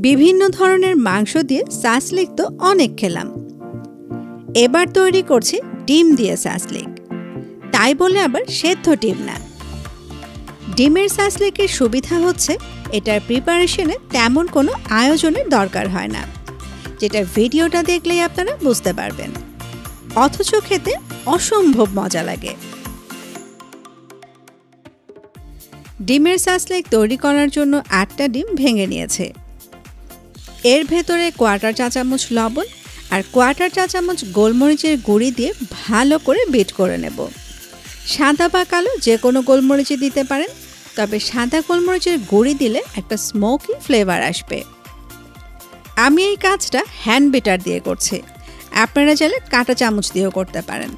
বিভিন্ন ধরনের মাংস দিয়ে সাসলিক তো অনেক খেলাম। এবার তৈরি করছি ডিম দিয়ে সাসলিক, তাই বলে আবার সেদ্ধ ডিম না। ডিমের সাসলিকের সুবিধা হচ্ছে এটার প্রিপারেশনে তেমন কোনো আয়োজনের দরকার হয় না, যেটা ভিডিওটা দেখলেই আপনারা বুঝতে পারবেন, অথচ খেতে অসম্ভব মজা লাগে। ডিমের সাসলিক তৈরি করার জন্য 8টা ডিম ভেঙে নিয়েছে। এর ভেতরে 1/4 চা চামচ লবণ আর 1/4 চা চামচ গোলমরিচের গুঁড়ি দিয়ে ভালো করে বিট করে নেব। সাদা বা কালো যে কোনো গোলমরিচই দিতে পারেন, তবে সাদা গোলমরিচের গুঁড়ি দিলে একটা স্মোকি ফ্লেভার আসবে। আমি এই কাজটা হ্যান্ড বিটার দিয়ে করছি, আপনারা চাইলে কাঁটা চামচ দিয়েও করতে পারেন,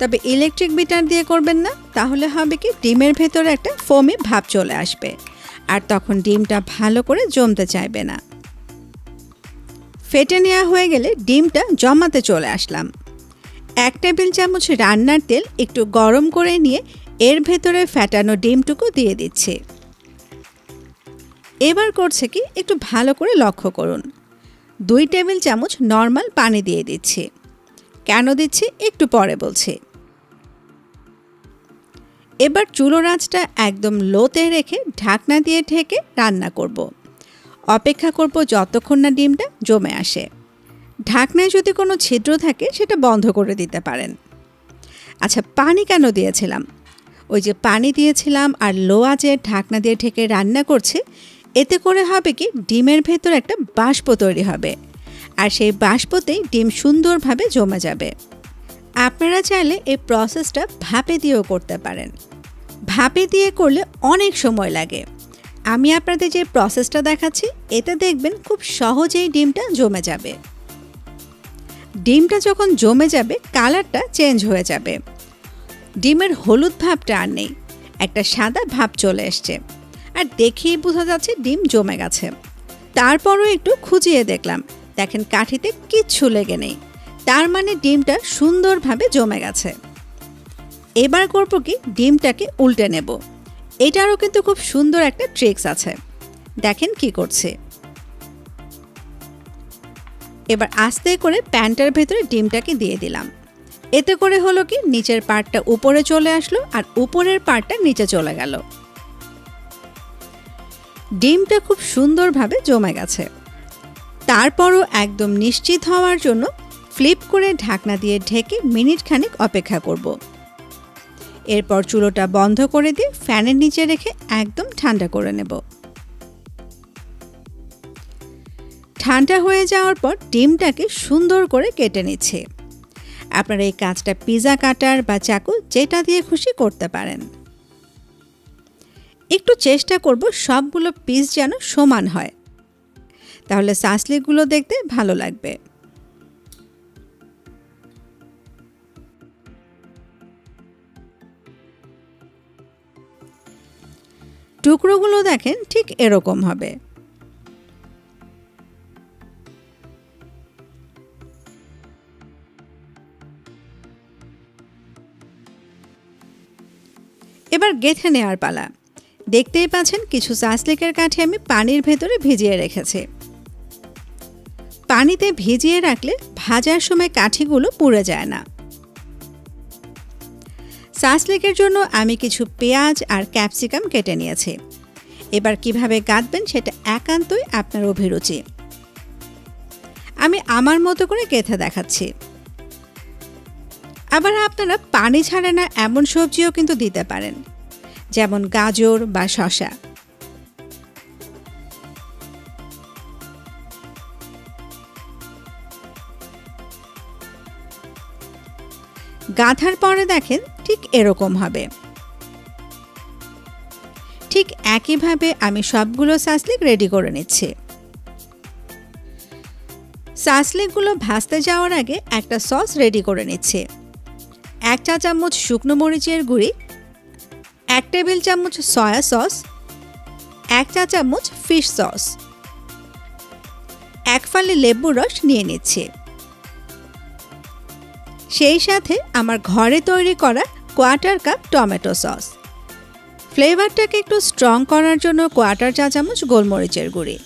তবে ইলেকট্রিক বিটার দিয়ে করবেন না, তাহলে হবে কি ডিমের ভেতরে একটা ফোমি ভাব চলে আসবে আর তখন ডিমটা ভালো করে জমতে চাইবে না। ফেটে নেওয়া হয়ে গেলে ডিমটা জমাতে চলে আসলাম। 1 টেবিল চামচ রান্নার তেল একটু গরম করে নিয়ে এর ভেতরে ফেটানো ডিমটুকু দিয়ে দিচ্ছি। এবার করছে কি একটু ভালো করে লক্ষ্য করুন, 2 টেবিল চামচ নর্মাল পানি দিয়ে দিচ্ছি। কেন দিচ্ছি একটু পরে বলছি। এবার চুলোর আঁচটা একদম লোতে রেখে ঢাকনা দিয়ে ঢেকে রান্না করব। অপেক্ষা করব যতক্ষণ না ডিমটা জমে আসে। ঢাকনায় যদি কোনো ছিদ্র থাকে সেটা বন্ধ করে দিতে পারেন। আচ্ছা, পানি কেন দিয়েছিলাম? ওই যে পানি দিয়েছিলাম আর লো আঁচে ঢাকনা দিয়ে ঢেকে রান্না করছে, এতে করে হবে কি ডিমের ভেতর একটা বাষ্প তৈরি হবে আর সেই বাষ্পতেই ডিম সুন্দরভাবে জমে যাবে। আপনারা চাইলে এই প্রসেসটা ভাপে দিয়েও করতে পারেন। ভাপে দিয়ে করলে অনেক সময় লাগে। আমি আপনাদের যে প্রসেসটা দেখাচ্ছি এতে দেখবেন খুব সহজেই ডিমটা জমে যাবে। ডিমটা যখন জমে যাবে কালারটা চেঞ্জ হয়ে যাবে, ডিমের হলুদ ভাবটা আর নেই, একটা সাদা ভাব চলে এসছে আর দেখেই বোঝা যাচ্ছে ডিম জমে গেছে। তারপরও একটু খুঁজিয়ে দেখলাম, দেখেন কাঠিতে কিচ্ছু লেগে নেই, তার মানে ডিমটা সুন্দরভাবে জমে গেছে। এবার করব কি ডিমটাকে উল্টে নেব। এটারও কিন্তু খুব সুন্দর একটা ট্রিক্স আছে, দেখেন কি করছে। এবার আস্তে করে প্যানটার ভেতরে ডিমটাকে দিয়ে দিলাম। এতে করে হলো কি নিচের পার্টটা উপরে চলে আসলো আর উপরের পার্টটা নিচে চলে গেল। ডিমটা খুব সুন্দরভাবে জমে গেছে। তারপরও একদম নিশ্চিত হওয়ার জন্য ফ্লিপ করে ঢাকনা দিয়ে ঢেকে মিনিট খানেক অপেক্ষা করব। এরপর চুলোটা বন্ধ করে দিয়ে ফ্যানের নিচে রেখে একদম ঠান্ডা করে নেব। ঠান্ডা হয়ে যাওয়ার পর ডিমটাকে সুন্দর করে কেটে নিচ্ছে। আপনারা এই কাজটা পিৎজা কাটার বা চাকু যেটা দিয়ে খুশি করতে পারেন। একটু চেষ্টা করব সবগুলো পিস যেন সমান হয়, তাহলে সাসলিকগুলো দেখতে ভালো লাগবে। টুকরোগুলো দেখেন ঠিক এরকম হবে। এবার গেঁথে নেওয়ার পালা। দেখতেই পাচ্ছেন কিছু সাসলিকের কাঠি আমি পানির ভেতরে ভিজিয়ে রেখেছি। পানিতে ভিজিয়ে রাখলে ভাজার সময় কাঠিগুলো পুড়ে যায় না। সাসলিকের জন্য আমি কিছু পেঁয়াজ আর ক্যাপসিকাম কেটে নিয়েছি। এবার কিভাবে গাঁথবেন সেটা একান্তই আপনার অভিরুচি। আমি আমার মতো করে গেঁথে দেখাচ্ছি। আবার আপনারা পানি ছাড়ে না এমন সবজিও কিন্তু দিতে পারেন, যেমন গাজর বা শসা। গাঁথার পরে দেখেন ঠিক এরকম হবে। ঠিক একইভাবে আমি সবগুলো সাসলিক রেডি করে নিচ্ছি। সাসলিকগুলো ভাজতে যাওয়ার আগে একটা সস রেডি করে নিচ্ছি। 1 চা চামচ শুকনো মরিচের গুঁড়ি, 1 টেবিল চামচ সয়া সস, 1 চা চামচ ফিশ সস, 1 ফালি লেবুর রস নিয়ে নিচ্ছি। সেই সাথে আমার ঘরে তৈরি করা 1/4 কাপ টমেটো সস। ফ্লেভারটাকে একটু স্ট্রং করার জন্য 1/4 চা চামচ গোলমরিচের গুঁড়ি।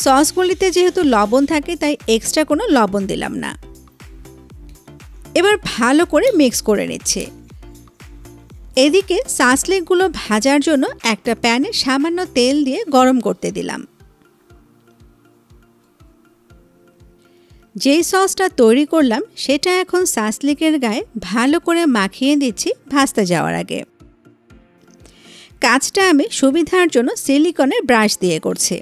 সসগুলিতে যেহেতু লবণ থাকে তাই এক্সট্রা কোনো লবণ দিলাম না। এবার ভালো করে মিক্স করে নিচ্ছি। এদিকে সাসলিকগুলো ভাজার জন্য একটা প্যানে সামান্য তেল দিয়ে গরম করতে দিলাম। যেই সসটা তৈরি করলাম সেটা এখন সাসলিকের গায়ে ভালো করে মাখিয়ে দিচ্ছি ভাজতে যাওয়ার আগে। কাজটা আমি সুবিধার জন্য সিলিকনের ব্রাশ দিয়ে করছি।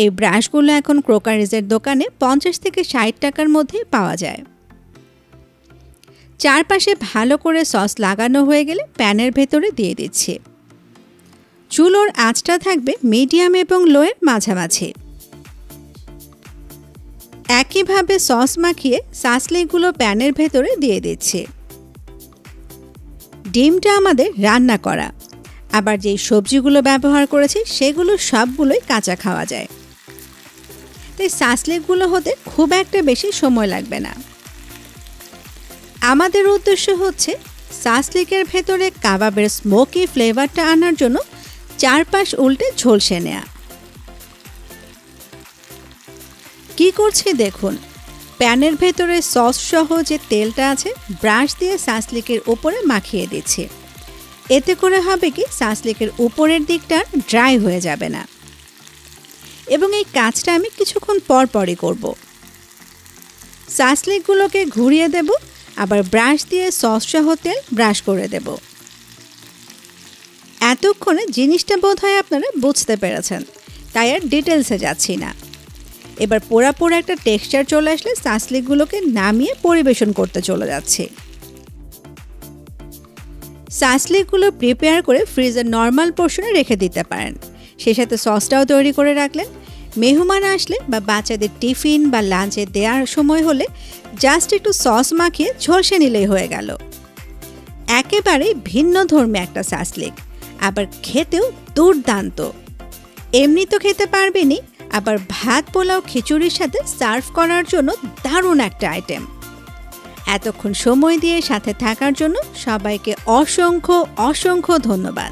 এই ব্রাশগুলো এখন ক্রোকারিজের দোকানে 50 থেকে 60 টাকার মধ্যে পাওয়া যায়। চারপাশে ভালো করে সস লাগানো হয়ে গেলে প্যানের ভেতরে দিয়ে দিচ্ছি। চুলোর আঁচটা থাকবে মিডিয়াম এবং লোয়ের মাঝামাঝি। একইভাবে সস মাখিয়ে সাসলিকগুলো প্যানের ভেতরে দিয়ে দিচ্ছি। ডিমটা আমাদের রান্না করা, আবার যেই সবজিগুলো ব্যবহার করেছি সেগুলো সবগুলোই কাঁচা খাওয়া যায়, তাই সাসলিকগুলো হতে খুব একটা বেশি সময় লাগবে না। আমাদের উদ্দেশ্য হচ্ছে সাসলিকের ভেতরে কাবাবের স্মোকি ফ্লেভারটা আনার জন্য চারপাশ উল্টে ঝলসে নেওয়া। কি করছি দেখুন, প্যানের ভেতরে সস সহ যে তেলটা আছে ব্রাশ দিয়ে সাসলিকের উপরে মাখিয়ে দিচ্ছি। এতে করে হবে কি সাসলিকের উপরের দিকটা ড্রাই হয়ে যাবে না। এবং এই কাজটা আমি কিছুক্ষণ পর পরই করব। সাসলিকগুলোকে ঘুরিয়ে দেব, আবার ব্রাশ দিয়ে সস সহ তেল ব্রাশ করে দেব। এতক্ষণে জিনিসটা বোধহয় আপনারা বুঝতে পেরেছেন, তাই আর ডিটেলসে যাচ্ছি না। এবার পোড়া পোড়া একটা টেক্সচার চলে আসলে সাসলিকগুলোকে নামিয়ে পরিবেশন করতে চলে যাচ্ছে। সাসলিকগুলো প্রিপেয়ার করে ফ্রিজের নর্মাল পোর্শনে রেখে দিতে পারেন। সেই সাথে সসটাও তৈরি করে রাখলেন। মেহমান আসলে বা বাচ্চাদের টিফিন বা লাঞ্চে দেওয়ার সময় হলে জাস্ট একটু সস মাখিয়ে ঝলসে নিলেই হয়ে গেল। একেবারেই ভিন্ন ধর্মী একটা সাসলিক, আবার খেতেও দুর্দান্ত। এমনি তো খেতে পারবেনই, আবার ভাত পোলাও খিচুড়ির সাথে সার্ভ করার জন্য দারুণ একটা আইটেম। এতক্ষণ সময় দিয়ে সাথে থাকার জন্য সবাইকে অসংখ্য অসংখ্য ধন্যবাদ।